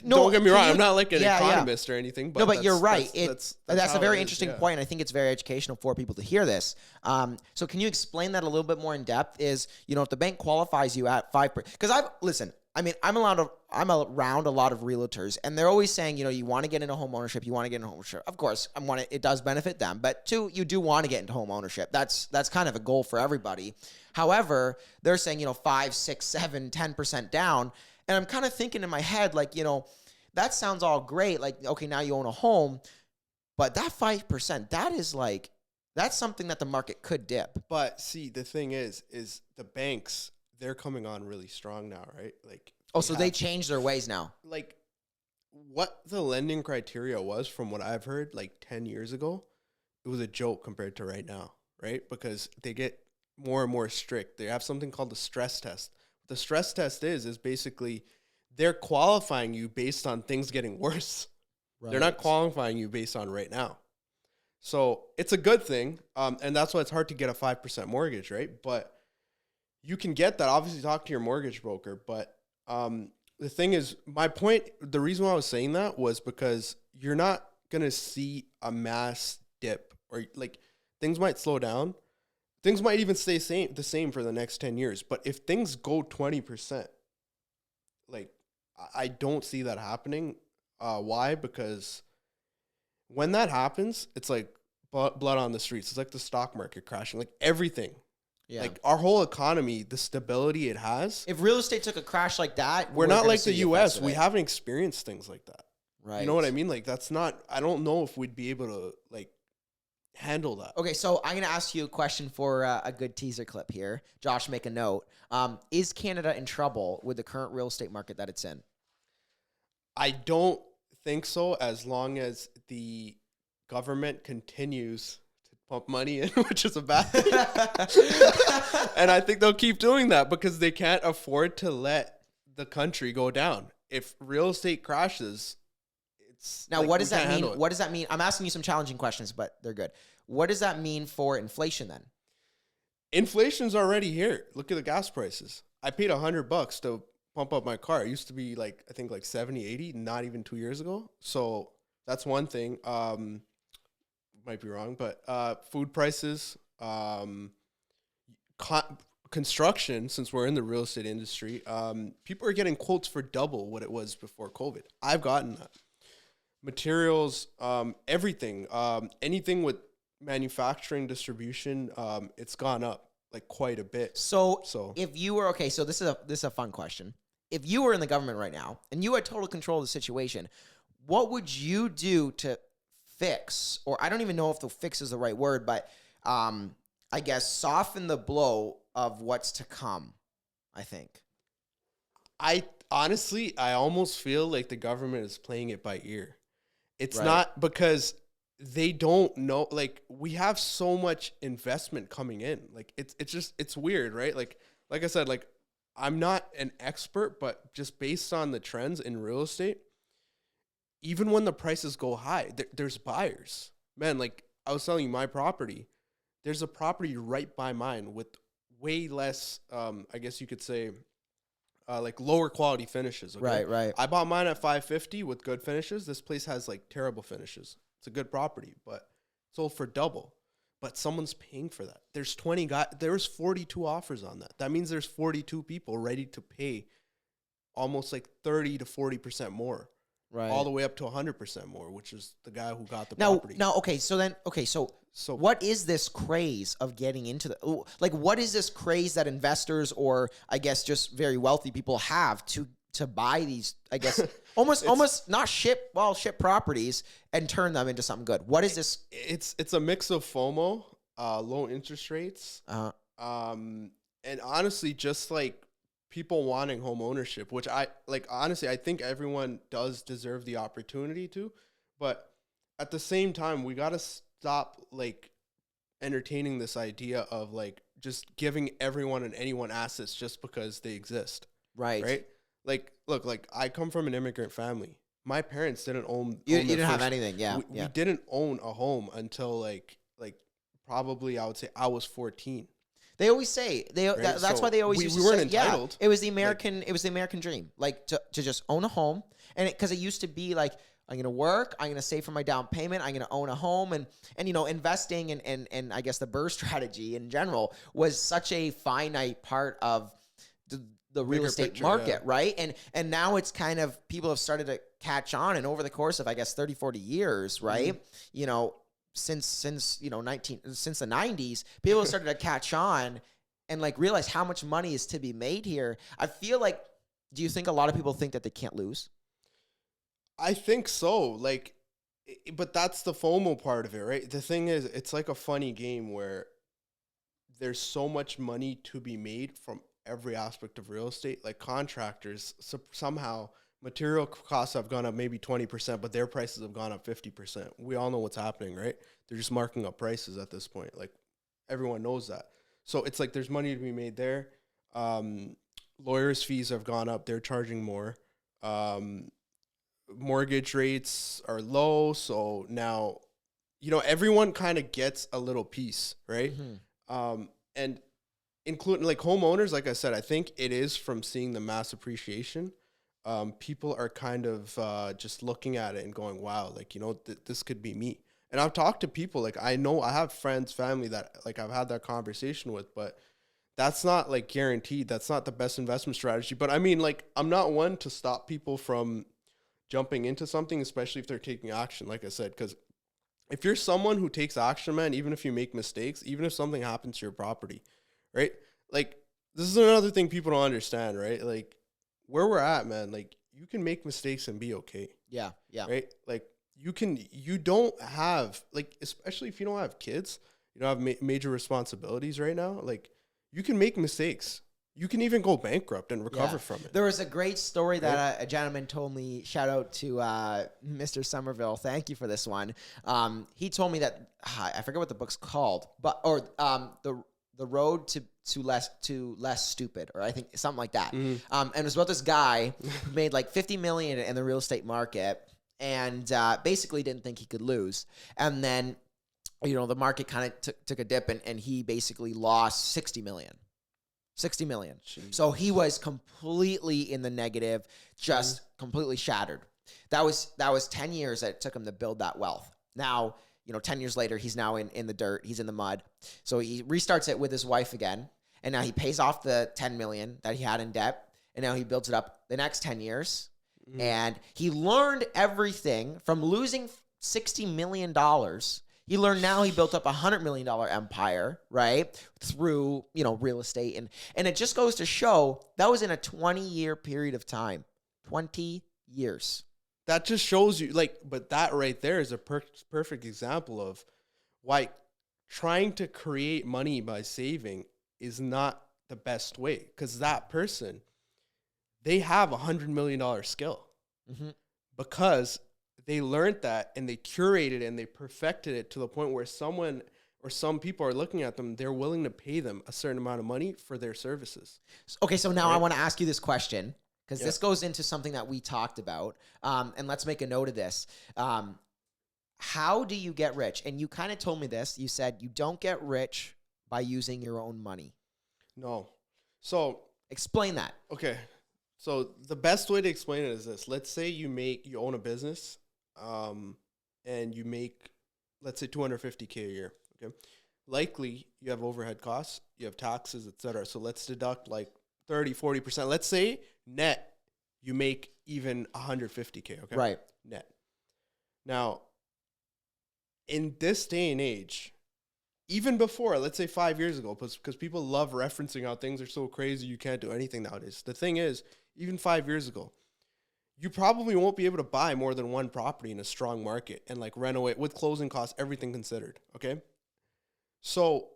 don't get me wrong. I'm not like an economist or anything. But no, but you're right. That's a very interesting point. I think it's very educational for people to hear this. So can you explain that a little bit more in depth? Is, you know, if the bank qualifies you at 5%, because I'm around a lot of realtors, and they're always saying, you know, you want to get into home ownership. Of course, it does benefit them, but two, you do want to get into home ownership. That's kind of a goal for everybody. However, they're saying, you know, 5, 6, 7, 10% down. And I'm kind of thinking in my head, like, you know, that sounds all great. Like, okay, now you own a home, but that 5%, that's something that the market could dip. But see, the thing is the banks, they're coming on really strong now, right? Like, so they changed their ways now. Like, what the lending criteria was, from what I've heard, like 10 years ago, it was a joke compared to right now, right? Because they get more and more strict. They have something called the stress test. The stress test is basically they're qualifying you based on things getting worse. Right. They're not qualifying you based on right now. So it's a good thing. And that's why it's hard to get a 5% mortgage, right? But you can get that. Obviously, talk to your mortgage broker. But the thing is, my point, the reason why I was saying that was because you're not going to see a mass dip, or like things might slow down. Things might even stay the same for the next 10 years. But if things go 20%, like, I don't see that happening. Why? Because when that happens, it's like blood on the streets. It's like the stock market crashing, like everything. Yeah. Like our whole economy, the stability it has. If real estate took a crash like that, we're not like the US. We haven't experienced things like that. Right. You know what I mean? Like that's not, I don't know if we'd be able to like handle that. Okay, so I'm going to ask you a question for a good teaser clip here. Josh, make a note. Is Canada in trouble with the current real estate market that it's in? I don't think so, as long as the government continues to pump money in, which is a bad thing. And I think they'll keep doing that because they can't afford to let the country go down. If real estate crashes, it's now, like, what does that mean? What does that mean? I'm asking you some challenging questions, but they're good. What does that mean for inflation then? Inflation's already here. Look at the gas prices. I paid $100 to pump up my car. It used to be like, I think like 70, 80, not even 2 years ago. So that's one thing. Might be wrong, but food prices, construction, since we're in the real estate industry, people are getting quotes for double what it was before COVID. I've gotten that. Materials, everything, anything with manufacturing, distribution, it's gone up like quite a bit. So if you were, okay, so this is a fun question. If you were in the government right now and you had total control of the situation, what would you do to fix, or I don't even know if the fix is the right word, but I guess soften the blow of what's to come, I think. I honestly almost feel like the government is playing it by ear. It's right. Not because they don't know, like we have so much investment coming in. Like it's weird, right? Like I said, like I'm not an expert, but just based on the trends in real estate, even when the prices go high, there's buyers. Man, like I was telling you, my property, there's a property right by mine with way less, I guess you could say, like lower quality finishes. Okay? Right. I bought mine at $550 with good finishes. This place has like terrible finishes. It's a good property, but sold for double. But someone's paying for that. There's 20 guys. There's 42 offers on that. That means there's 42 people ready to pay almost like 30 to 40% more. Right. All the way up to 100% more, which is the guy who got the property. So what is this craze of getting into what is this craze that investors, or I guess just very wealthy people, have to buy these, I guess, almost not ship properties and turn them into something good? What is this? It's a mix of FOMO, low interest rates, and honestly, just like people wanting home ownership, which honestly, I think everyone does deserve the opportunity to, but at the same time, we got to stop like entertaining this idea of like just giving everyone and anyone assets just because they exist. Right. Like, look, like I come from an immigrant family. My parents didn't own. You didn't have anything. Yeah. We didn't own a home until like probably I would say I was 14. They always say that's why they always used to we weren't say, entitled. Yeah, it was the American dream, like to just own a home, and because it used to be like, I'm gonna work, I'm gonna save for my down payment, I'm gonna own a home, and investing and I guess the BRRRR strategy in general was such a finite part of the real estate market, right? And now it's kind of, people have started to catch on, and over the course of I guess 30, 40 years, right? Mm-hmm. Since the 90s, people have started to catch on and like realize how much money is to be made here. I feel like, do you think a lot of people think that they can't lose? I think so. Like, but that's the FOMO part of it, right? The thing is, it's like a funny game where there's so much money to be made from every aspect of real estate. Like contractors, somehow material costs have gone up maybe 20%, but their prices have gone up 50%. We all know what's happening, right? They're just marking up prices at this point. Like everyone knows that. So it's like there's money to be made there. Lawyers' fees have gone up. They're charging more. Mortgage rates are low. So now, everyone kind of gets a little piece, right? Mm-hmm. And including like homeowners, like I said, I think it is from seeing the mass appreciation. People are kind of just looking at it and going, wow, like, this could be me. And I've talked to people, like, I know I have friends, family that like I've had that conversation with, but that's not like guaranteed. That's not the best investment strategy. But I mean, like, I'm not one to stop people from jumping into something, especially if they're taking action, like I said, because if you're someone who takes action, man, even if you make mistakes, even if something happens to your property, right? Like, this is another thing people don't understand, right? Like, where we're at, man, like, you can make mistakes and be okay. Yeah. Yeah. Right? Like, you don't have, like, especially if you don't have kids, you don't have major responsibilities right now, like, you can make mistakes. You can even go bankrupt and recover from it. There was a great story that a gentleman told me. Shout out to Mr. Somerville. Thank you for this one. He told me that I forget what the book's called, but the road to less stupid, or I think something like that. And it was about this guy who made like 50 million in the real estate market, and basically didn't think he could lose. And then, the market kind of took a dip, and he basically lost 60 million. 60 million. Jeez. So he was completely in the negative, just completely shattered. That was 10 years that it took him to build that wealth. Now, 10 years later, he's now in the dirt. He's in the mud. So he restarts it with his wife again. And now he pays off the 10 million that he had in debt. And now he builds it up the next 10 years. And he learned everything from losing $60 million. He learned now he built up $100 million empire, right? Through, real estate. And it just goes to show that was in a 20-year period of time. 20 years. That just shows you, like, but that right there is a perfect example of why trying to create money by saving is not the best way. Because that person, they have $100 million skill. Because they learned that and they curated it and they perfected it to the point where someone or some people are looking at them, they're willing to pay them a certain amount of money for their services. Okay, so now I want to ask you this question, because this goes into something that we talked about, and let's make a note of this. How do you get rich? And you kind of told me this. You said you don't get rich by using your own money. No. So explain that. Okay. So the best way to explain it is this. Let's say you own a business, and you make, let's say, $250K a year. Okay. Likely you have overhead costs, you have taxes, etc. So let's deduct like 30-40%. Let's say net you make even 150K. Okay. Right. Net. Now, in this day and age, even before, let's say 5 years ago, because people love referencing how things are so crazy, you can't do anything nowadays. The thing is, even 5 years ago, you probably won't be able to buy more than one property in a strong market and like renovate with closing costs, everything considered. Okay. So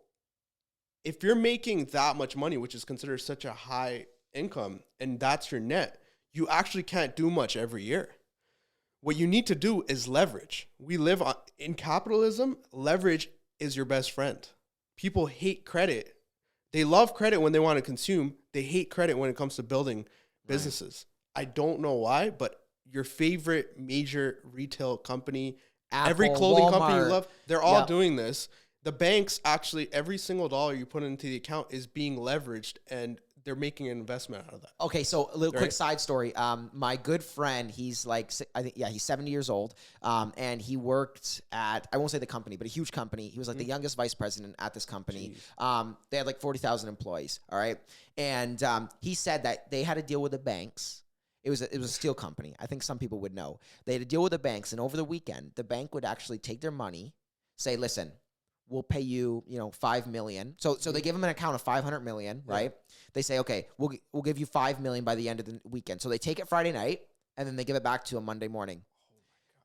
if you're making that much money, which is considered such a high income, and that's your net, you actually can't do much every year. What you need to do is leverage. We live in capitalism. Leverage is your best friend. People hate credit. They love credit when they want to consume. They hate credit when it comes to building businesses. I don't know why, but your favorite major retail company, Apple, every clothing Walmart, company you love, they're all doing this. The banks, actually, every single dollar you put into the account is being leveraged, and they're making an investment out of that. Okay, so a little quick side story. My good friend, he's like, he's 70 years old, and he worked at, I won't say the company, but a huge company. He was like the youngest vice president at this company. They had like 40,000 employees, all right? And he said that they had to deal with the banks. It was a steel company. I think some people would know. They had to deal with the banks, and over the weekend, the bank would actually take their money, say, listen, we'll pay you, $5 million. So they give them an account of $500 million, right? They say, okay, we'll give you $5 million by the end of the weekend. So they take it Friday night, and then they give it back to them Monday morning.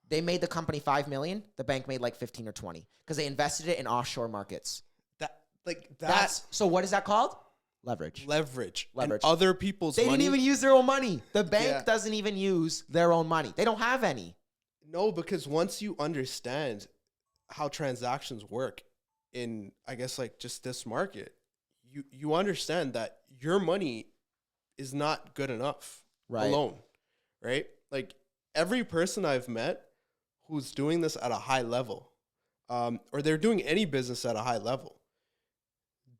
They made the company $5 million. The bank made like 15 or 20 because they invested it in offshore markets. So what is that called? Leverage. And other people's money. They didn't even use their own money. The bank doesn't even use their own money. They don't have any. No, because once you understand how transactions work in, I guess, like just this market, you understand that your money is not good enough alone, right? Like every person I've met who's doing this at a high level, or they're doing any business at a high level,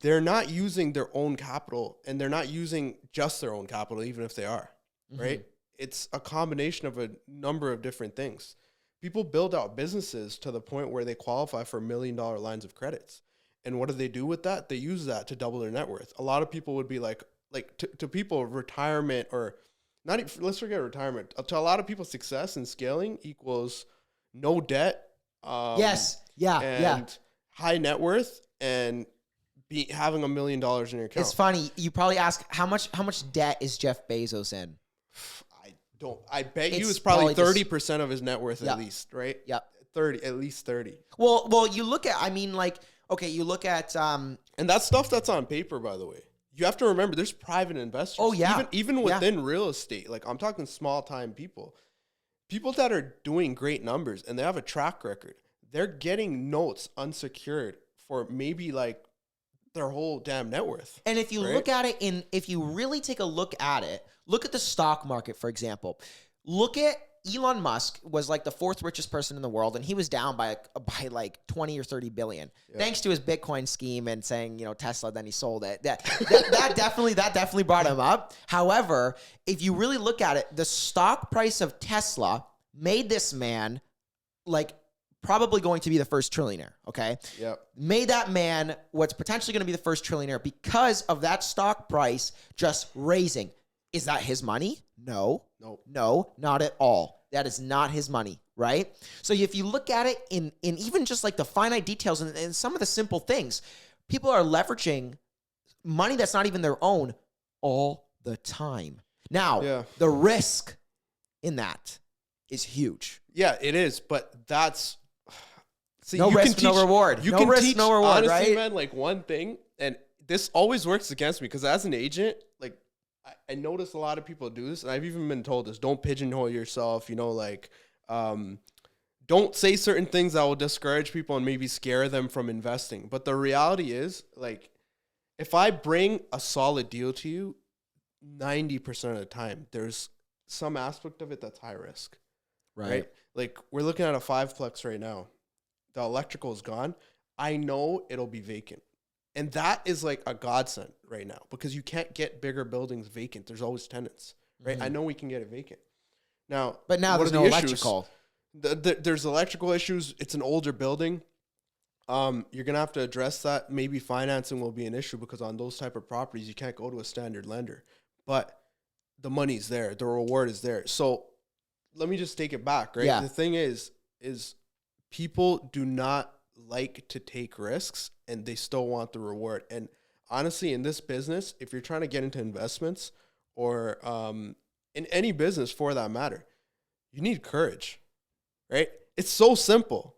they're not using their own capital, and they're not using just their own capital, even if they are, right? It's a combination of a number of different things. People build out businesses to the point where they qualify for $1 million lines of credits. And what do they do with that? They use that to double their net worth. A lot of people would be like to people, retirement, or not even, let's forget retirement. To a lot of people, success and scaling equals no debt. Yes. Yeah. And high net worth and having $1 million in your account. It's funny. You probably ask how much debt is Jeff Bezos in? I bet you it's probably 30% of his net worth at least, right? Yeah. 30, at least 30. Well, you look at, I mean, like, okay, you look at, and that's stuff that's on paper, by the way. You have to remember there's private investors. Oh yeah. Even within real estate, like I'm talking small time people that are doing great numbers and they have a track record. They're getting notes unsecured for maybe like their whole damn net worth. And if you look at it if you really take a look at it, look at the stock market, for example. Look at Elon Musk was like the 4th richest person in the world, and he was down by like 20 or 30 billion, thanks to his Bitcoin scheme and saying, Tesla, then he sold it. That definitely brought him up. However, if you really look at it, the stock price of Tesla made this man like probably going to be the first trillionaire, okay? Yep. Made that man what's potentially going to be the first trillionaire because of that stock price just raising. Is that his money? No, not at all. That is not his money, right? So if you look at it in even just like the finite details and some of the simple things, people are leveraging money that's not even their own all the time. Now, the risk in that is huge. Yeah, it is, but that's... See, no risk, no reward. No risk, no reward, honestly, right? Man, like one thing, and this always works against me because as an agent, like I notice a lot of people do this, and I've even been told this: don't pigeonhole yourself. Don't say certain things that will discourage people and maybe scare them from investing. But the reality is, like, if I bring a solid deal to you, 90% of the time, there's some aspect of it that's high risk, right? Like we're looking at a 5-plex right now. The electrical is gone. I know it'll be vacant. And that is like a godsend right now because you can't get bigger buildings vacant. There's always tenants, right? I know we can get it vacant. But now there's no electrical. There's electrical issues. It's an older building. You're going to have to address that. Maybe financing will be an issue because on those type of properties, you can't go to a standard lender. But the money's there. The reward is there. So let me just take it back, right? Yeah. The thing is people do not like to take risks and they still want the reward. And honestly, in this business, if you're trying to get into investments or in any business for that matter, you need courage, right? It's so simple.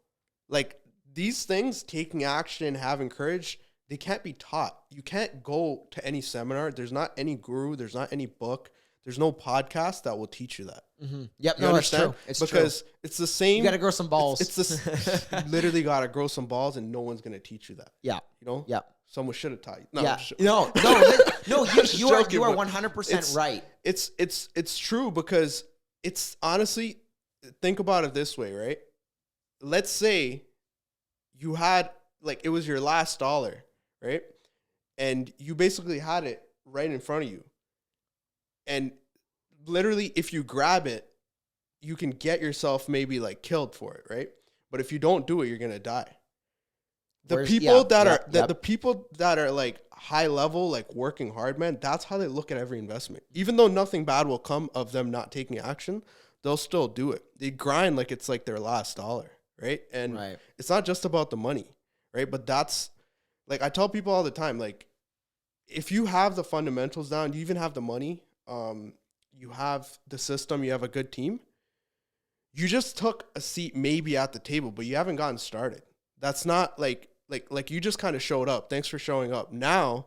Like these things, taking action, having courage, they can't be taught. You can't go to any seminar. There's not any guru. There's not any book. There's no podcast that will teach you that. Mm-hmm. Yep, no, that's true. It's because true. It's the same. You got to grow some balls. It's this. You literally got to grow some balls, and no one's gonna teach you that. Yeah, Yeah. Someone should have taught you. No, yeah. No. You are 100% right. It's true because it's honestly, think about it this way, right? Let's say you had it was your last dollar, right? And you basically had it right in front of you. And literally, if you grab it, you can get yourself maybe killed for it, right? But if you don't do it, you're gonna die. The people that are high level, working hard, man, that's how they look at every investment. Even though nothing bad will come of them not taking action, they'll still do it. They grind like it's their last dollar, right? And it's not just about the money, right? But that's I tell people all the time, if you have the fundamentals down, you even have the money. You have the system, you have a good team. You just took a seat maybe at the table, but you haven't gotten started. That's not like you just kind of showed up. Thanks for showing up. Now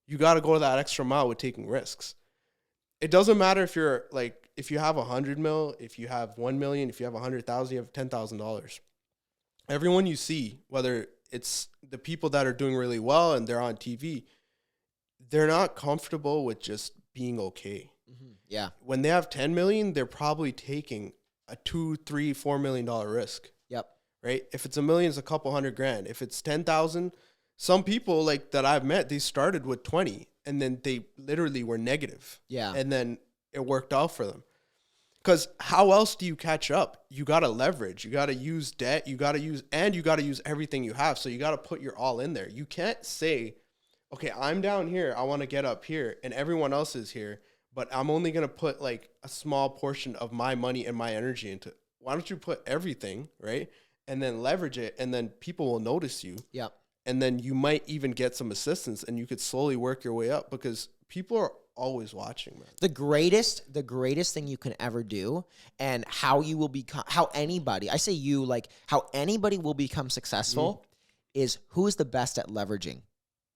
you got to go that extra mile with taking risks. It doesn't matter if you're if you have 100 mil, if you have 1 million, if you have 100,000, you have $10,000. Everyone you see, whether it's the people that are doing really well and they're on TV, they're not comfortable with just being okay. Mm-hmm. Yeah. When they have 10 million, they're probably taking a $2, $3, $4 million risk. Yep. Right. If it's $1 million, it's a couple $100,000. If it's 10,000, some people that I've met, they started with 20 and then they literally were negative. Yeah. And then it worked out for them. Because how else do you catch up? You got to leverage. You got to use debt. You got to use everything you have. So you got to put your all in there. You can't say, okay, I'm down here. I want to get up here and everyone else is here, but I'm only going to put like a small portion of my money and my energy into it. Why don't you put everything, right? And then leverage it, and then people will notice you. Yeah. And then you might even get some assistance, and you could slowly work your way up because people are always watching, man. The greatest thing you can ever do, and how you will become, how anybody will become successful is who is the best at leveraging.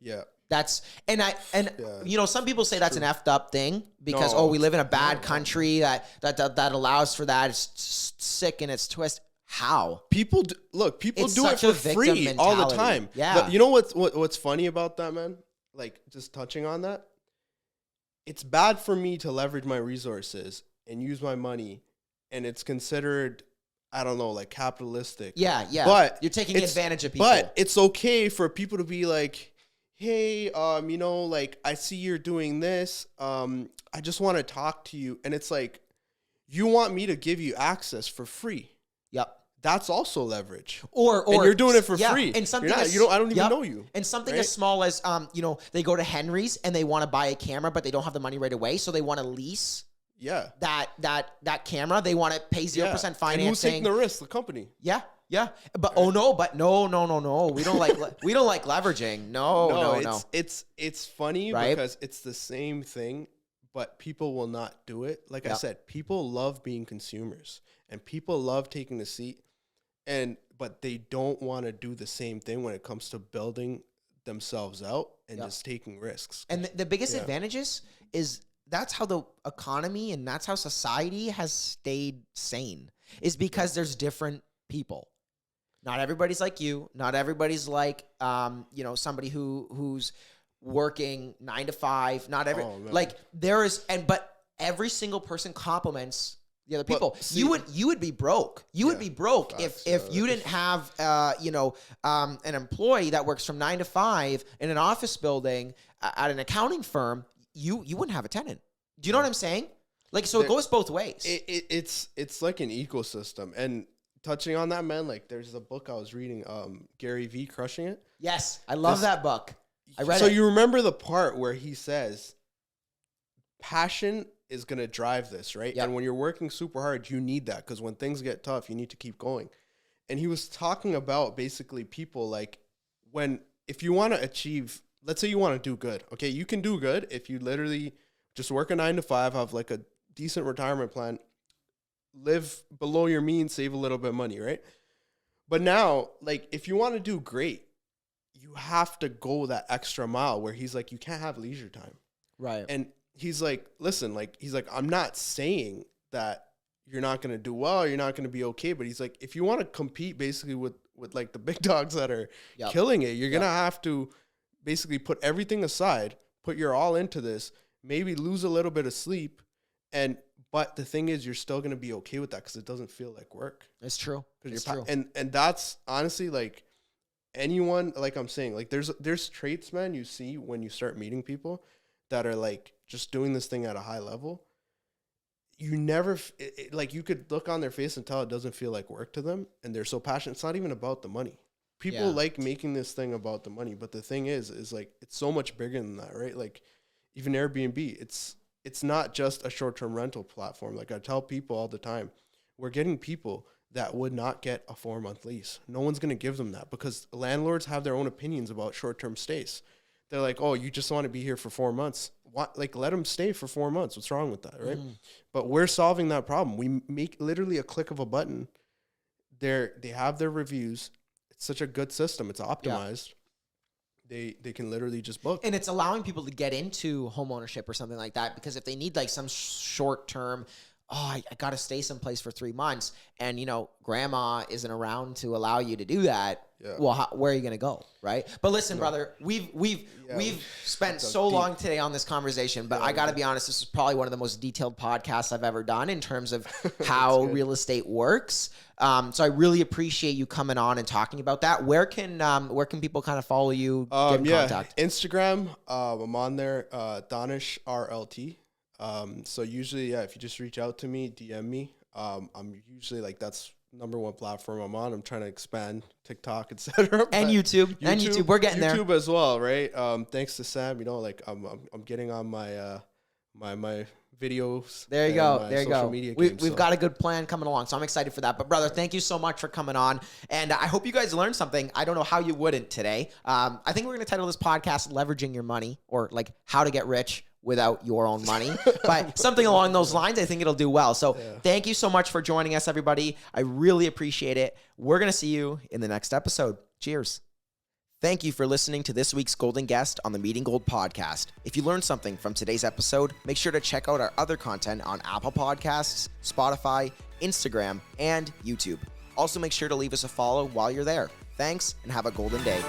Yeah. Some people say that's an effed up thing because we live in a bad country that allows for that. It's sick in its twist. How people do it for free all the time. Yeah. But you know what's funny about that, man? Like, just touching on that, it's bad for me to leverage my resources and use my money, and it's considered, I don't know, like capitalistic. Yeah. But you're taking advantage of people. But it's okay for people to be like, hey, like, I see you're doing this. I just want to talk to you. And it's like, you want me to give you access for free. Yep. That's also leverage. Or and you're doing it for free. And something I don't even know you. And something as small as they go to Henry's and they want to buy a camera, but they don't have the money right away, so they want to lease. Yeah. That camera. They want to pay 0% financing. And who's taking the risk? The company. Yeah. But no. We don't like leveraging. No. It's funny, right? Because it's the same thing, but people will not do it. Like I said, people love being consumers and people love taking the seat, but they don't want to do the same thing when it comes to building themselves out and just taking risks. And the biggest advantages is that's how the economy and that's how society has stayed sane, is because there's different people. Not everybody's like you. Not everybody's like, somebody who's working 9 to 5. Not every but every single person complements the other people. You would be broke. You would be broke if you didn't have an employee that works from 9 to 5 in an office building at an accounting firm. You wouldn't have a tenant. Do you know what I'm saying? Like, so it goes both ways. It's like an ecosystem. And touching on that, man, like, there's a book I was reading, Gary V, Crushing It. Yes, I love that book. I read it. So you remember the part where he says, passion is going to drive this, right? Yep. And when you're working super hard, you need that, because when things get tough, you need to keep going. And he was talking about basically people, like, if you want to achieve, let's say you want to do good, okay? You can do good if you literally just work a 9 to 5, have like a decent retirement plan, live below your means, save a little bit of money, right? But now, like, if you want to do great, you have to go that extra mile where he's like, you can't have leisure time. Right. And he's like, listen, like, he's like, I'm not saying that you're not going to do well, you're not going to be okay. But he's like, if you want to compete basically with like the big dogs that are killing it, you're going to have to basically put everything aside, put your all into this, maybe lose a little bit of sleep. But the thing is, you're still going to be okay with that because it doesn't feel like work. It's true. It's true. And that's honestly, like, anyone, like I'm saying, like, there's traits, man, you see when you start meeting people that are like just doing this thing at a high level. You never, like, you could look on their face and tell it doesn't feel like work to them. And they're so passionate. It's not even about the money. People like making this thing about the money. But the thing is like, it's so much bigger than that, right? Like, even Airbnb, it's not just a short-term rental platform. Like, I tell people all the time, we're getting people that would not get a 4-month lease. No one's going to give them that because landlords have their own opinions about short-term stays. They're like, oh, you just want to be here for 4 months. What? Like, let them stay for 4 months. What's wrong with that, right? But we're solving that problem. We make literally a click of a button. They have their reviews. It's such a good system. It's optimized. They can literally just book. And it's allowing people to get into home ownership or something like that, because if they need like some short term, I got to stay someplace for 3 months, and grandma isn't around to allow you to do that. Well, where are you going to go, right? But listen, brother, we've spent so long today on this conversation, but I got to be honest, this is probably one of the most detailed podcasts I've ever done in terms of how real estate works. So I really appreciate you coming on and talking about that. Where can people kind of follow you, get in contact? Instagram, I'm on there, danishrlt. So usually, if you just reach out to me, DM me. I'm usually like, that's number one platform I'm on. I'm trying to expand TikTok, etc. And YouTube. We're getting there. YouTube as well, right? Thanks to Sam, like I'm getting on my my videos. There you go. We've got a good plan coming along, so I'm excited for that. But brother, thank you so much for coming on, and I hope you guys learned something. I don't know how you wouldn't today. I think we're going to title this podcast "Leveraging Your Money," or like how to get rich without your own money, but something along those lines. I think it'll do well. So thank you so much for joining us, everybody. I really appreciate it. We're going to see you in the next episode. Cheers. Thank you for listening to this week's Golden Guest on the Meeting Gold podcast. If you learned something from today's episode, make sure to check out our other content on Apple Podcasts, Spotify, Instagram, and YouTube. Also, make sure to leave us a follow while you're there. Thanks, and have a golden day.